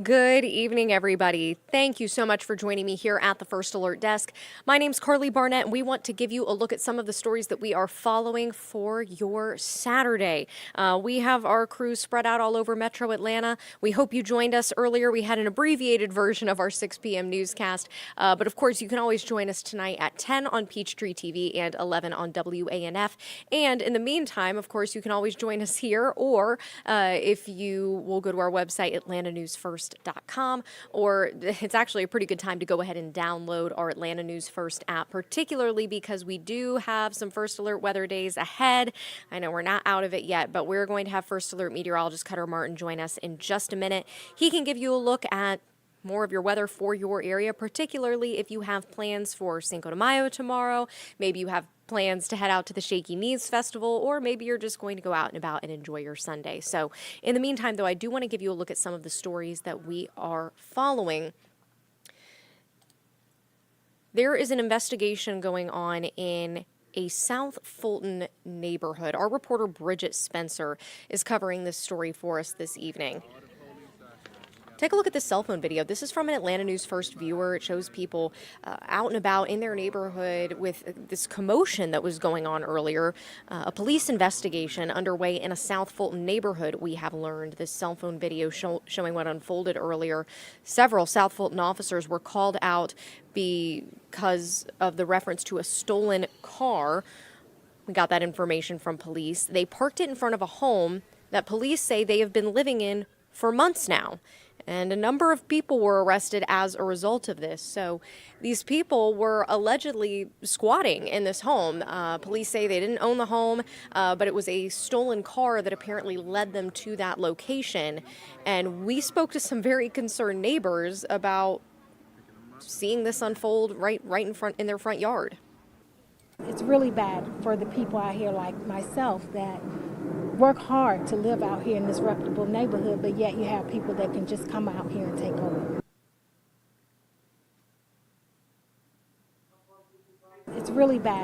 Good evening, everybody. Thank you so much for joining me here at the First Alert Desk. My name's Karli Barnett, and we want to give you a look at some of the stories that we are following for your Saturday. We have our crews spread out all over Metro Atlanta. We hope you joined us earlier. We had an abbreviated version of our 6 p.m. newscast, but of course, you can always join us tonight at 10 on Peachtree TV and 11 on WANF. And in the meantime, of course, you can always join us here, or if you will go to our website, atlantanewsfirst.com, or it's actually a pretty good time to go ahead and download our Atlanta News First app, particularly because we do have some First Alert weather days ahead. I know we're not out of it yet, but we're going to have First Alert meteorologist Cutter Martin join us in just a minute. He can give you a look at more of your weather for your area, particularly if you have plans for Cinco de Mayo tomorrow. Maybe you have plans to head out to the Shaky Knees Festival, or maybe you're just going to go out and about and enjoy your Sunday. So in the meantime, though, I do want to give you a look at some of the stories that we are following. There is an investigation going on in a South Fulton neighborhood. Our reporter Bridget Spencer is covering this story for us this evening. Take a look at this cell phone video. This is from an Atlanta News First viewer. It shows people out and about in their neighborhood with this commotion that was going on earlier. A police investigation underway in a South Fulton neighborhood, we have learned. This cell phone video showing what unfolded earlier. Several South Fulton officers were called out because of the reference to a stolen car. We got that information from police. They parked it in front of a home that police say they have been living in for months now. And a number of people were arrested as a result of this. So these people were allegedly squatting in this home. Police say they didn't own the home, but it was a stolen car that apparently led them to that location. And we spoke to some very concerned neighbors about seeing this unfold right in their front yard. It's really bad for the people out here like myself that work hard to live out here in this reputable neighborhood, but yet you have people that can just come out here and take over. It's really bad.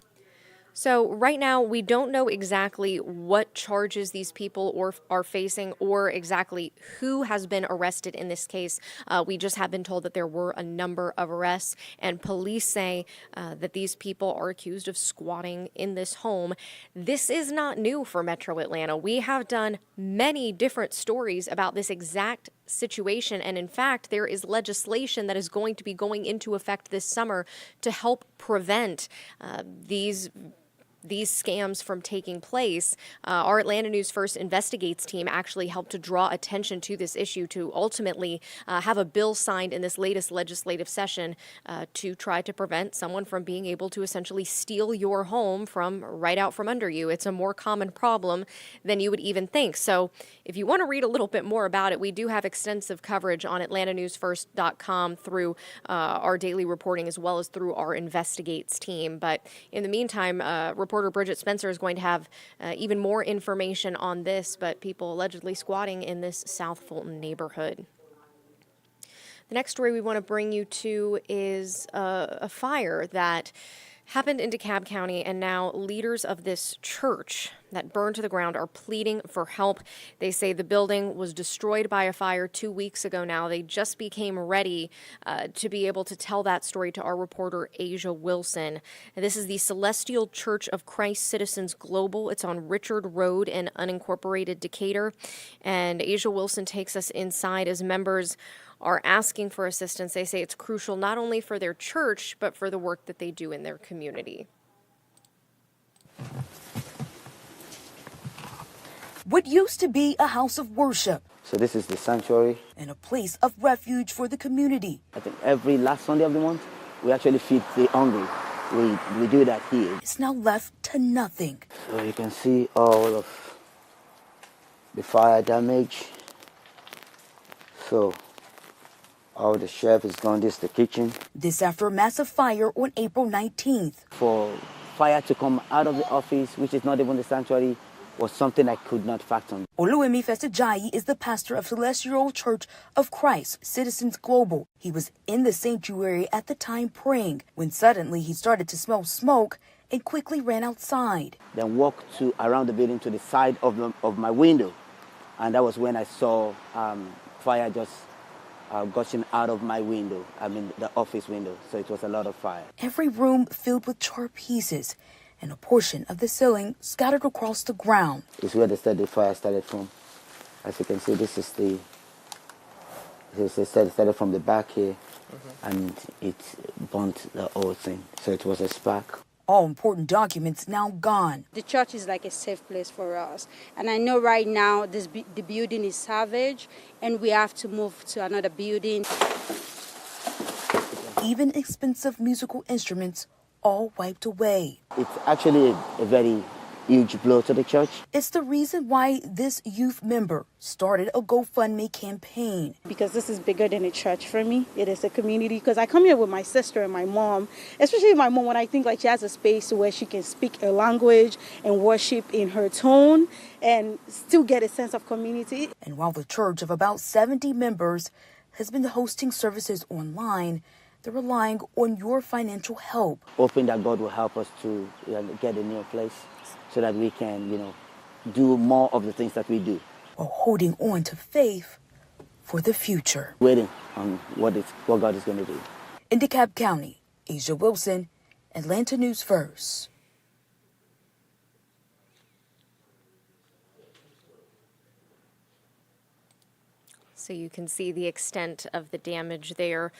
So right now, we don't know exactly what charges these people are facing or exactly who has been arrested in this case. We just have been told that there were a number of arrests, and police say that these people are accused of squatting in this home. This is not new for Metro Atlanta. We have done many different stories about this exact situation, and in fact, there is legislation that is going to be going into effect this summer to help prevent these scams from taking place. Our Atlanta News First Investigates team actually helped to draw attention to this issue to ultimately have a bill signed in this latest legislative session to try to prevent someone from being able to essentially steal your home from right out from under you. It's a more common problem than you would even think. So if you want to read a little bit more about it, we do have extensive coverage on atlantanewsfirst.com through our daily reporting as well as through our Investigates team. But in the meantime, reporter Bridget Spencer is going to have even more information on this, but people allegedly squatting in this South Fulton neighborhood. The next story we want to bring you to is a fire that happened in DeKalb County, and now leaders of this church that burned to the ground are pleading for help. They say the building was destroyed by a fire 2 weeks ago now. They just became ready to be able to tell that story to our reporter, Asia Wilson. And this is the Celestial Church of Christ Citizens Global. It's on Richard Road in unincorporated Decatur. And Asia Wilson takes us inside as members are asking for assistance. They say it's crucial not only for their church, but for the work that they do in their community. What used to be a house of worship. So this is the sanctuary. And a place of refuge for the community. I think every last Sunday of the month, we actually feed the hungry. We do that here. It's now left to nothing. So you can see all of the fire damage. So all the chef is gone. This is the kitchen. This after a massive fire on April 19th. For fire to come out of the office, which is not even the sanctuary, was something I could not fathom. Oluwemi Festajayi is the pastor of Celestial Church of Christ Citizens Global. He was in the sanctuary at the time praying when suddenly he started to smell smoke and quickly ran outside. Then walked around the building to the side of my window, and that was when I saw fire just gushing out of my window, the office window. So it was a lot of fire. Every room filled with charred pieces and a portion of the ceiling scattered across the ground. It's where the fire started from. As you can see, this is it started from the back here, and it burnt the whole thing. So it was a spark. All important documents now gone. The church is like a safe place for us. And I know right now the building is savage and we have to move to another building. Even expensive musical instruments all wiped away. It's actually a very huge blow to the church. It's the reason why this youth member started a GoFundMe campaign. Because this is bigger than a church for me. It is a community, because I come here with my sister and my mom, especially my mom, when I think like she has a space where she can speak a language and worship in her tone and still get a sense of community. And while the church of about 70 members has been hosting services online, they're relying on your financial help. Hoping that God will help us to get a new place so that we can, do more of the things that we do. While holding on to faith for the future. Waiting on what God is going to do. In DeKalb County, Asia Wilson, Atlanta News First. So you can see the extent of the damage there.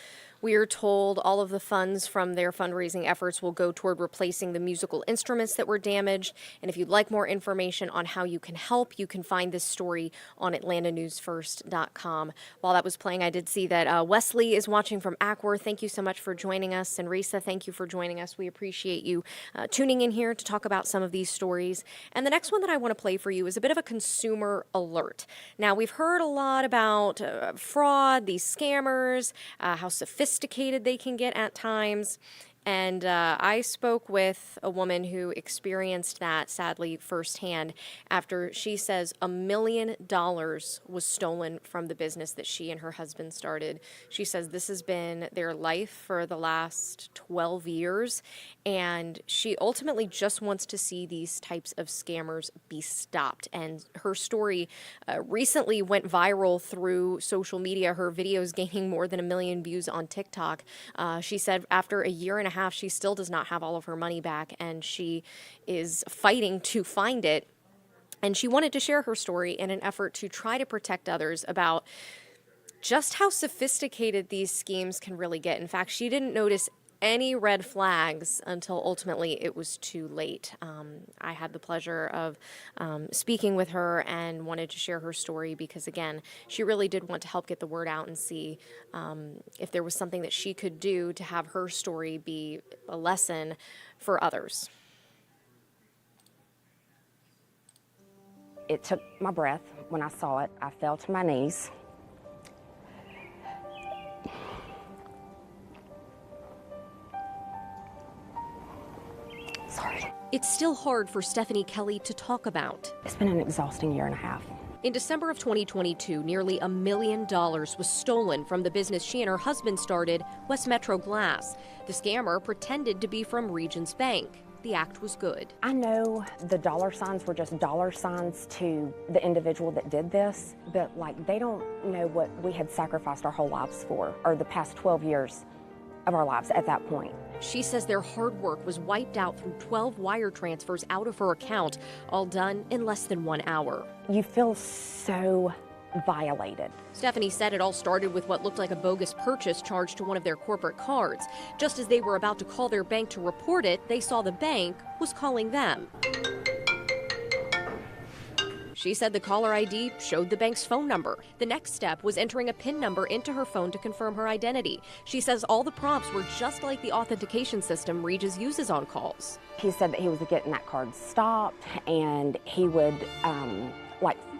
We are told all of the funds from their fundraising efforts will go toward replacing the musical instruments that were damaged. And if you'd like more information on how you can help, you can find this story on atlantanewsfirst.com. While that was playing, I did see that Wesley is watching from Ackworth. Thank you so much for joining us. And Risa, thank you for joining us. We appreciate you tuning in here to talk about some of these stories. And the next one that I want to play for you is a bit of a consumer alert. Now, we've heard a lot about fraud, these scammers, how sophisticated they can get at times. And I spoke with a woman who experienced that, sadly, firsthand, after she says $1 million was stolen from the business that she and her husband started. She says this has been their life for the last 12 years, and she ultimately just wants to see these types of scammers be stopped. And her story recently went viral through social media, her videos gaining more than 1 million views on TikTok. She said after a year and a half, she still does not have all of her money back, and she is fighting to find it. And she wanted to share her story in an effort to try to protect others about just how sophisticated these schemes can really get. In fact, she didn't notice any red flags until ultimately it was too late. I had the pleasure of speaking with her and wanted to share her story because, again, she really did want to help get the word out and see if there was something that she could do to have her story be a lesson for others. It took my breath when I saw it. I fell to my knees. Sorry. It's still hard for Stephanie Kelly to talk about. It's been an exhausting year and a half. In December of 2022, nearly $1 million was stolen from the business she and her husband started, West Metro Glass. The scammer pretended to be from Regions Bank. The act was good. I know the dollar signs were just dollar signs to the individual that did this, but they don't know what we had sacrificed our whole lives for, or the past 12 years of our lives at that point. She says their hard work was wiped out through 12 wire transfers out of her account, all done in less than 1 hour. You feel so violated. Stephanie said it all started with what looked like a bogus purchase charged to one of their corporate cards. Just as they were about to call their bank to report it, they saw the bank was calling them. She said the caller ID showed the bank's phone number. The next step was entering a PIN number into her phone to confirm her identity. She says all the prompts were just like the authentication system Regis uses on calls. He said that he was getting that card stopped, and he would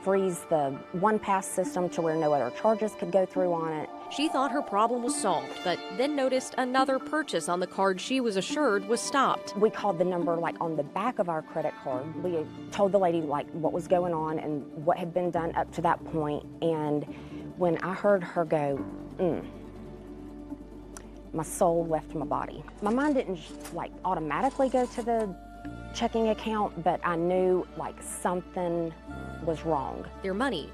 freeze the one-pass system to where no other charges could go through on it. She thought her problem was solved, but then noticed another purchase on the card she was assured was stopped. We called the number on the back of our credit card. We told the lady what was going on and what had been done up to that point. And when I heard her go, my soul left my body. My mind didn't automatically go to the checking account, but I knew something was wrong. Their money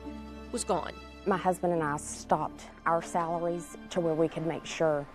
was gone. My husband and I stopped our salaries to where we could make sure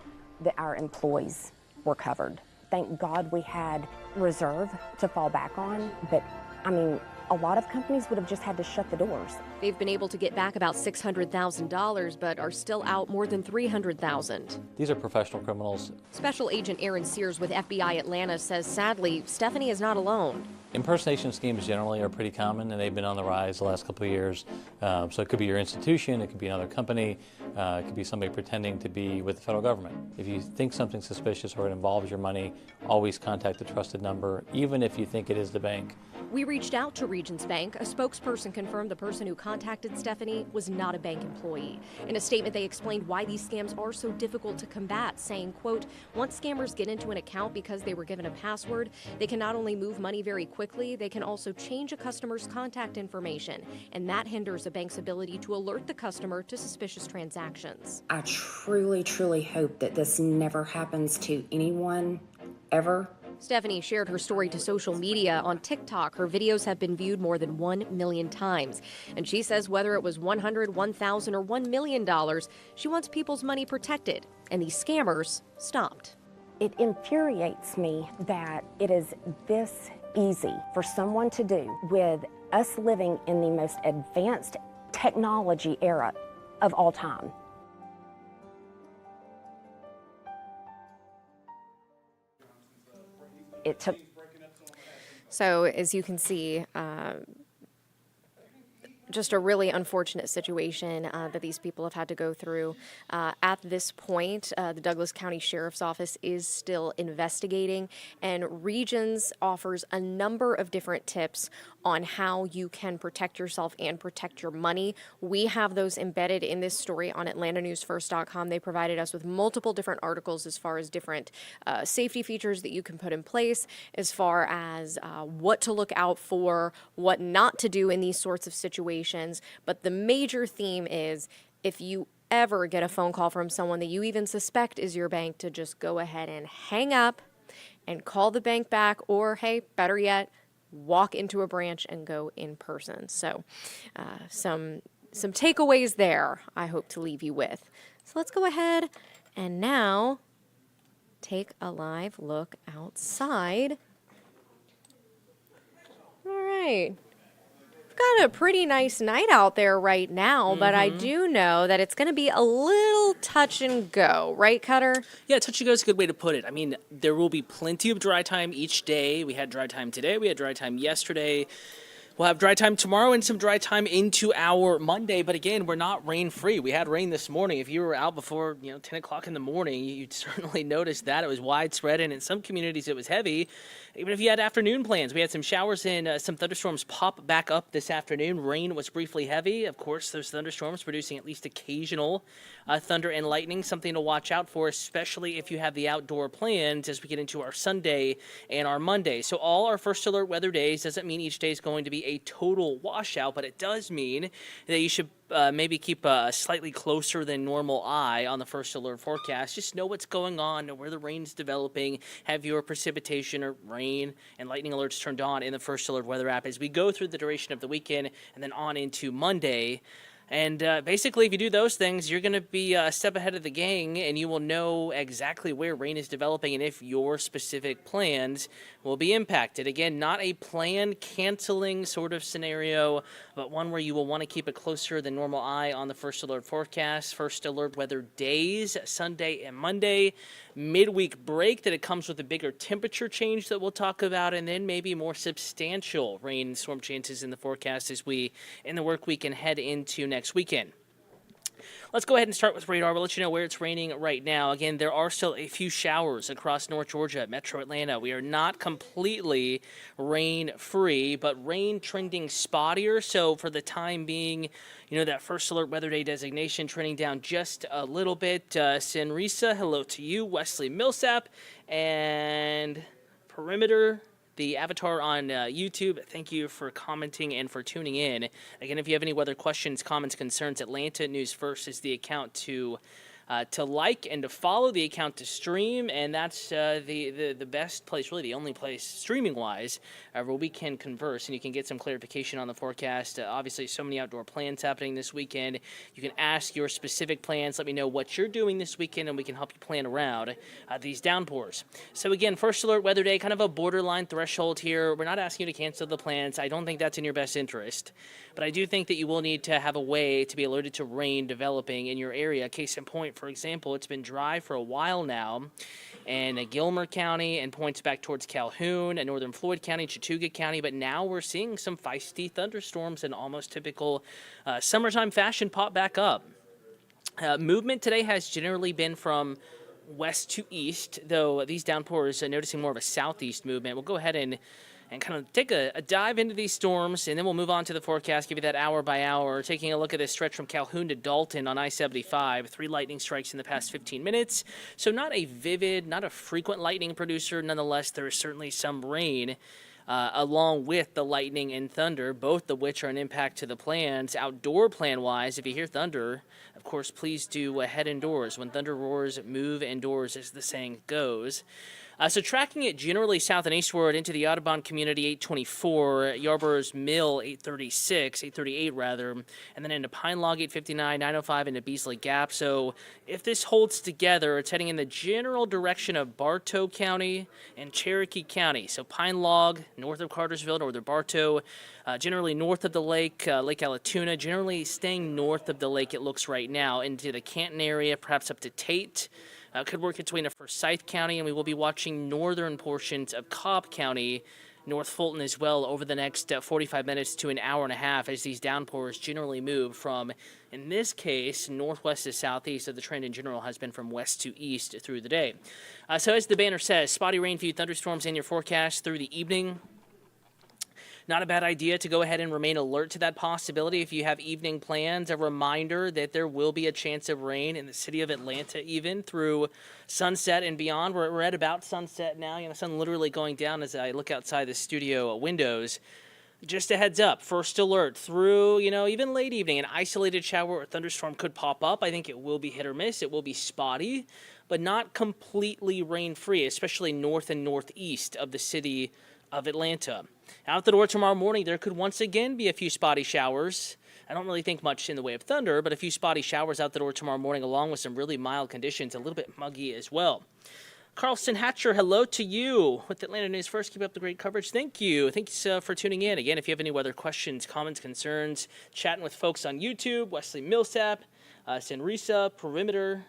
that our employees were covered. Thank God we had reserve to fall back on, but I mean, a lot of companies would have just had to shut the doors. They've been able to get back about $600,000, but are still out more than $300,000. These are professional criminals. Special Agent Aaron Sears with FBI Atlanta says, sadly, Stephanie is not alone. Impersonation schemes generally are pretty common, and they've been on the rise the last couple of years. So it could be your institution, it could be another company, it could be somebody pretending to be with the federal government. If you think something's suspicious or it involves your money, always contact a trusted number, even if you think it is the bank. We reached out to Regions Bank. A spokesperson confirmed the person who contacted Stephanie was not a bank employee. In a statement, they explained why these scams are so difficult to combat, saying, quote, once scammers get into an account because they were given a password, they can not only move money very quickly, they can also change a customer's contact information, and that hinders a bank's ability to alert the customer to suspicious transactions. I truly, truly hope that this never happens to anyone, ever. Stephanie shared her story to social media. On TikTok, her videos have been viewed more than 1 million times. And she says whether it was $100, $1,000, or $1 million, she wants people's money protected. And these scammers stopped. It infuriates me that it is this easy for someone to do with us living in the most advanced technology era of all time. It took. So as you can see, just a really unfortunate situation that these people have had to go through. At this point, the Douglas County Sheriff's Office is still investigating, and Regions offers a number of different tips on how you can protect yourself and protect your money. We have those embedded in this story on AtlantaNewsFirst.com. They provided us with multiple different articles as far as different safety features that you can put in place, as far as what to look out for, what not to do in these sorts of situations. But the major theme is, if you ever get a phone call from someone that you even suspect is your bank, to just go ahead and hang up and call the bank back, or hey, better yet, walk into a branch and go in person. So some takeaways there I hope to leave you with. So let's go ahead and now take a live look outside. All right. We've got a pretty nice night out there right now, but I do know that it's going to be a little touch and go, right, Cutter? Yeah, touch and go is a good way to put it. I mean, there will be plenty of dry time each day. We had dry time today. We had dry time yesterday. We'll have dry time tomorrow and some dry time into our Monday. But again, we're not rain-free. We had rain this morning. If you were out before 10 o'clock in the morning, you'd certainly notice that. It was widespread, and in some communities it was heavy. Even if you had afternoon plans, we had some showers and some thunderstorms pop back up this afternoon. Rain was briefly heavy. Of course, those thunderstorms producing at least occasional thunder and lightning, something to watch out for, especially if you have the outdoor plans as we get into our Sunday and our Monday. So all our first alert weather days doesn't mean each day is going to be a total washout, but it does mean that you should maybe keep a slightly closer than normal eye on the first alert forecast. Just know what's going on, know where the rain's developing, have your precipitation or rain and lightning alerts turned on in the first alert weather app as we go through the duration of the weekend and then on into Monday. And basically, if you do those things, you're going to be a step ahead of the gang, and you will know exactly where rain is developing and if your specific plans will be impacted. Again, not a plan canceling sort of scenario, but one where you will want to keep a closer than normal eye on the first alert forecast, first alert weather days, Sunday and Monday, midweek break that it comes with a bigger temperature change that we'll talk about, and then maybe more substantial rain and storm chances in the forecast as we, in the work week, and head into next weekend. Let's go ahead and start with radar. We'll let you know where it's raining right now. Again, there are still a few showers across North Georgia, Metro Atlanta. We are not completely rain-free, but rain trending spottier. So for the time being, that first alert weather day designation trending down just a little bit. Senrisa, hello to you. Wesley Millsap and Perimeter, the avatar on YouTube, thank you for commenting and for tuning in. Again, if you have any weather questions, comments, concerns, Atlanta News First is the account to to like and to follow the account to stream, and that's the best place, really the only place streaming-wise, where we can converse and you can get some clarification on the forecast. Obviously, so many outdoor plans happening this weekend. You can ask your specific plans. Let me know what you're doing this weekend, and we can help you plan around these downpours. So again, first alert weather day, kind of a borderline threshold here. We're not asking you to cancel the plans. I don't think that's in your best interest, but I do think that you will need to have a way to be alerted to rain developing in your area. Case in point, for example, it's been dry for a while now in Gilmer County and points back towards Calhoun and northern Floyd County, Chattooga County, but now we're seeing some feisty thunderstorms in almost typical summertime fashion pop back up. Movement today has generally been from west to east, though these downpours are noticing more of a southeast movement. We'll go ahead and kind of take a dive into these storms, and then we'll move on to the forecast, give you that hour by hour, taking a look at this stretch from Calhoun to Dalton on I-75. 3 lightning strikes in the past 15 minutes. So not a vivid, not a frequent lightning producer. Nonetheless, there is certainly some rain along with the lightning and thunder, both of which are an impact to the plans. Outdoor plan-wise, if you hear thunder, of course, please do head indoors. When thunder roars, move indoors, as the saying goes. So tracking it generally south and eastward into the Audubon community, 824, Yarborough's Mill, 838 rather, and then into Pine Log, 859, 905, into Beasley Gap. So if this holds together, it's heading in the general direction of Bartow County and Cherokee County. So Pine Log, north of Cartersville, northern Bartow, generally north of the lake, Lake Allatoona, generally staying north of the lake, it looks right now, into the Canton area, perhaps up to Tate. Could work its way into Forsyth County, and we will be watching northern portions of Cobb County, North Fulton as well, over the next 45 minutes to an hour and a half as these downpours generally move from, in this case, northwest to southeast. So the trend in general has been from west to east through the day. So as the banner says, spotty rain, few thunderstorms in your forecast through the evening. Not a bad idea to go ahead and remain alert to that possibility if you have evening plans. A reminder that there will be a chance of rain in the city of Atlanta even through sunset and beyond. We're at about sunset now. You know, sun literally going down as I look outside the studio windows. Just a heads up, first alert through, even late evening, an isolated shower or thunderstorm could pop up. I think it will be hit or miss. It will be spotty, but not completely rain-free, especially north and northeast of the city of Atlanta. Out the door tomorrow morning, there could once again be a few spotty showers. I don't really think much in the way of thunder, but a few spotty showers out the door tomorrow morning, along with some really mild conditions, a little bit muggy as well. Carlson Hatcher, hello to you with Atlanta News First. Keep up the great coverage. Thank you. Thanks for tuning in. Again, if you have any weather questions, comments, concerns, chatting with folks on YouTube, Wesley Millsap, Senrisa, Perimeter,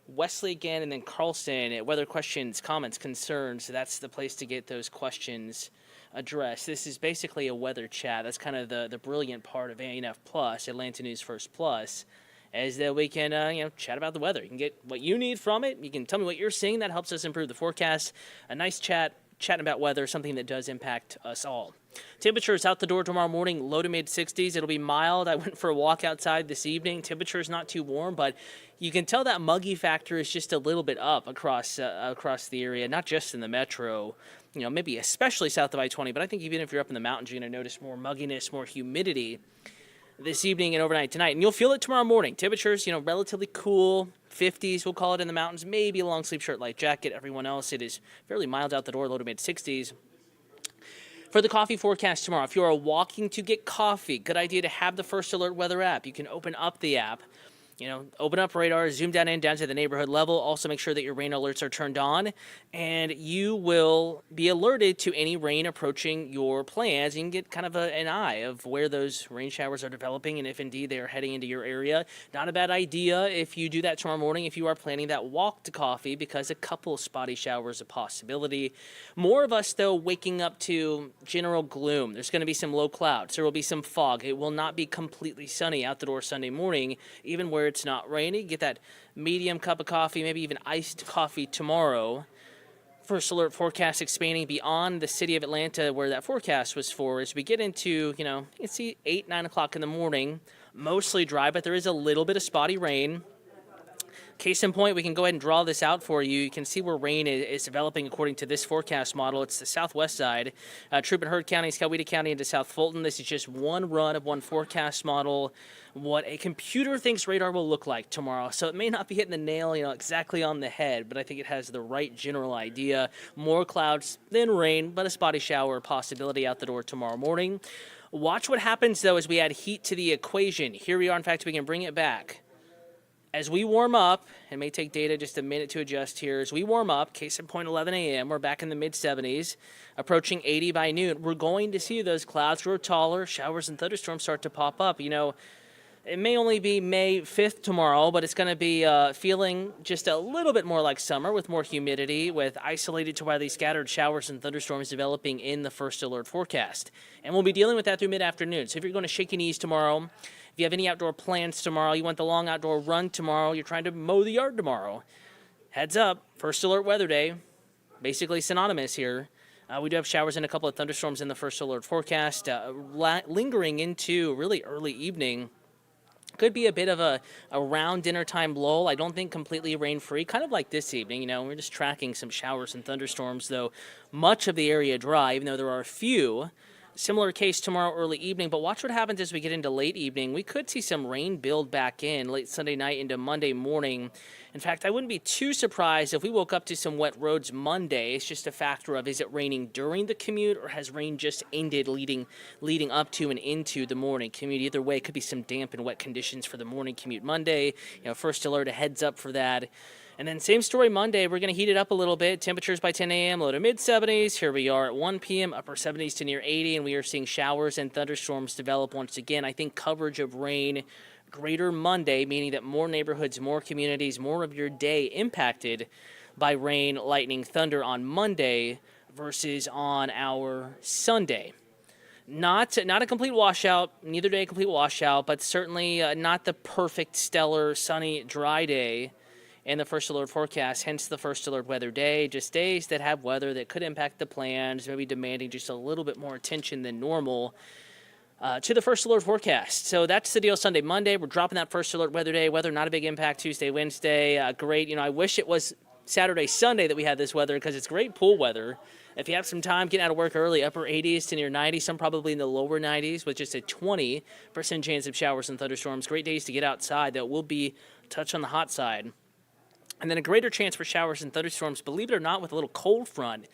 Wesley again, and then Carlson. Weather questions, comments, concerns, that's the place to get those questions addressed. This is basically a weather chat. That's kind of the brilliant part of ANF Plus, Atlanta News First Plus, is that we can chat about the weather. You can get what you need from it. You can tell me what you're seeing. That helps us improve the forecast. A nice chatting about weather, something that does impact us all. Temperatures out the door tomorrow morning, low to mid 60s. It'll be mild. I went for a walk outside this evening. Temperature's not too warm, but you can tell that muggy factor is just a little bit up across the area, not just in the metro. Maybe especially south of I-20, but I think even if you're up in the mountains, you're going to notice more mugginess, more humidity this evening and overnight tonight. And you'll feel it tomorrow morning. Temperatures, relatively cool, 50s, we'll call it in the mountains, maybe a long sleeve shirt, light jacket. Everyone else, it is fairly mild out the door, low to mid 60s. For the coffee forecast tomorrow, if you are walking to get coffee, good idea to have the First Alert Weather app. You can open up the app. Open up radar, zoom down to the neighborhood level. Also make sure that your rain alerts are turned on, and you will be alerted to any rain approaching your plans. You can get kind of an eye of where those rain showers are developing and if indeed they are heading into your area. Not a bad idea if you do that tomorrow morning if you are planning that walk to coffee, because a couple spotty showers a possibility. More of us, though, waking up to general gloom. There's going to be some low clouds. There will be some fog. It will not be completely sunny out the door Sunday morning, even where it's not rainy. Get that medium cup of coffee, maybe even iced coffee tomorrow. First alert forecast expanding beyond the city of Atlanta where that forecast was for as we get into, you can see 8, 9 o'clock in the morning, mostly dry, but there is a little bit of spotty rain. Case in point, we can go ahead and draw this out for you. You can see where rain is developing according to this forecast model. It's the southwest side, Troup and Heard counties, Coweta County into South Fulton. This is just one run of one forecast model, what a computer thinks radar will look like tomorrow. So it may not be hitting the nail, exactly on the head, but I think it has the right general idea. More clouds than rain, but a spotty shower possibility out the door tomorrow morning. Watch what happens, though, as we add heat to the equation. Here we are. In fact, we can bring it back. As we warm up, it may take data just a minute to adjust here. As we warm up, case in point 11 a.m., we're back in the mid-70s, approaching 80 by noon. We're going to see those clouds grow taller, showers and thunderstorms start to pop up. It may only be May 5th tomorrow, but it's going to be feeling just a little bit more like summer with more humidity, with isolated to widely scattered showers and thunderstorms developing in the first alert forecast. And we'll be dealing with that through mid-afternoon. So if you're going to shaky knees tomorrow, if you have any outdoor plans tomorrow, you want the long outdoor run tomorrow, you're trying to mow the yard tomorrow, heads up, first alert weather day, basically synonymous here. We do have showers and a couple of thunderstorms in the first alert forecast, lingering into really early evening. Could be a bit of a around dinner time lull. I don't think completely rain-free, kind of like this evening. We're just tracking some showers and thunderstorms, though much of the area dry, even though there are a few. Similar case tomorrow early evening, but watch what happens as we get into late evening. We could see some rain build back in late Sunday night into Monday morning. In fact, I wouldn't be too surprised if we woke up to some wet roads Monday. It's just a factor of, is it raining during the commute, or has rain just ended leading up to and into the morning commute? Either way, it could be some damp and wet conditions for the morning commute Monday. First alert, a heads up for that. And then same story Monday. We're going to heat it up a little bit. Temperatures by 10 a.m., low to mid-70s. Here we are at 1 p.m., upper 70s to near 80, and we are seeing showers and thunderstorms develop once again. I think coverage of rain greater Monday, meaning that more neighborhoods, more communities, more of your day impacted by rain, lightning, thunder on Monday versus on our Sunday. Not a complete washout, neither day a complete washout, but certainly not the perfect, stellar, sunny, dry day in the first alert forecast, hence the first alert weather day. Just days that have weather that could impact the plans, maybe demanding just a little bit more attention than normal to the first alert forecast. So that's the deal Sunday, Monday. We're dropping that first alert weather day. Weather, not a big impact Tuesday, Wednesday. Great. I wish it was Saturday, Sunday that we had this weather, because it's great pool weather. If you have some time, getting out of work early, upper 80s to near 90s, some probably in the lower 90s with just a 20% chance of showers and thunderstorms. Great days to get outside. That will be a touch on the hot side. And then a greater chance for showers and thunderstorms, believe it or not, with a little cold front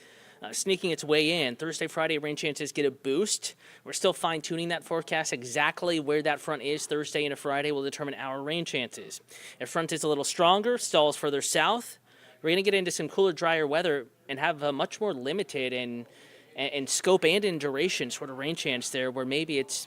sneaking its way in. Thursday, Friday, rain chances get a boost. We're still fine-tuning that forecast. Exactly where that front is Thursday into Friday will determine our rain chances. If front is a little stronger, stalls further south, we're going to get into some cooler, drier weather and have a much more limited and scope and in duration sort of rain chance there, where maybe it's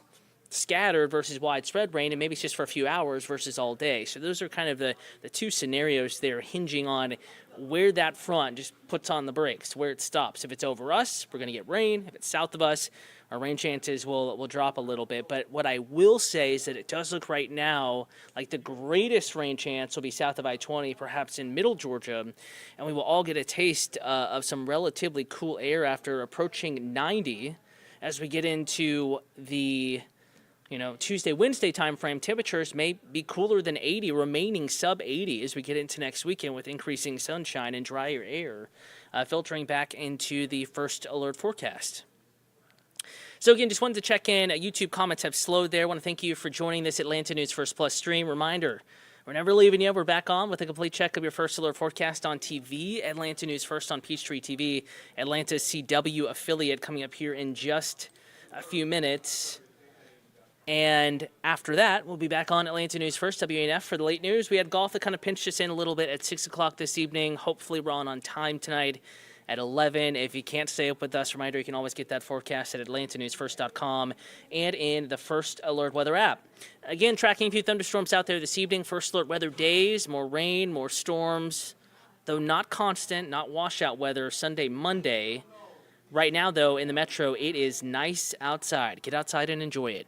scattered versus widespread rain, and maybe it's just for a few hours versus all day. So those are kind of the two scenarios there, hinging on where that front just puts on the brakes, where it stops. If it's over us, we're going to get rain. If it's south of us, our rain chances will drop a little bit. But what I will say is that it does look right now like the greatest rain chance will be south of I-20, perhaps in middle Georgia, and we will all get a taste of some relatively cool air after approaching 90 as we get into the Tuesday, Wednesday timeframe. Temperatures may be cooler than 80, remaining sub 80 as we get into next weekend with increasing sunshine and drier air filtering back into the first alert forecast. So again, just wanted to check in. YouTube comments have slowed there. I want to thank you for joining this Atlanta News First Plus stream. Reminder, we're never leaving you. We're back on with a complete check of your first alert forecast on TV. Atlanta News First on Peachtree TV, Atlanta's CW affiliate, coming up here in just a few minutes. And after that, we'll be back on Atlanta News First, WANF, for the late news. We had golf that kind of pinched us in a little bit at 6 o'clock this evening. Hopefully we're on time tonight at 11. If you can't stay up with us, reminder, you can always get that forecast at atlantanewsfirst.com and in the First Alert Weather app. Again, tracking a few thunderstorms out there this evening. First Alert Weather days, more rain, more storms, though not constant, not washout weather Sunday, Monday. Right now, though, in the metro, it is nice outside. Get outside and enjoy it.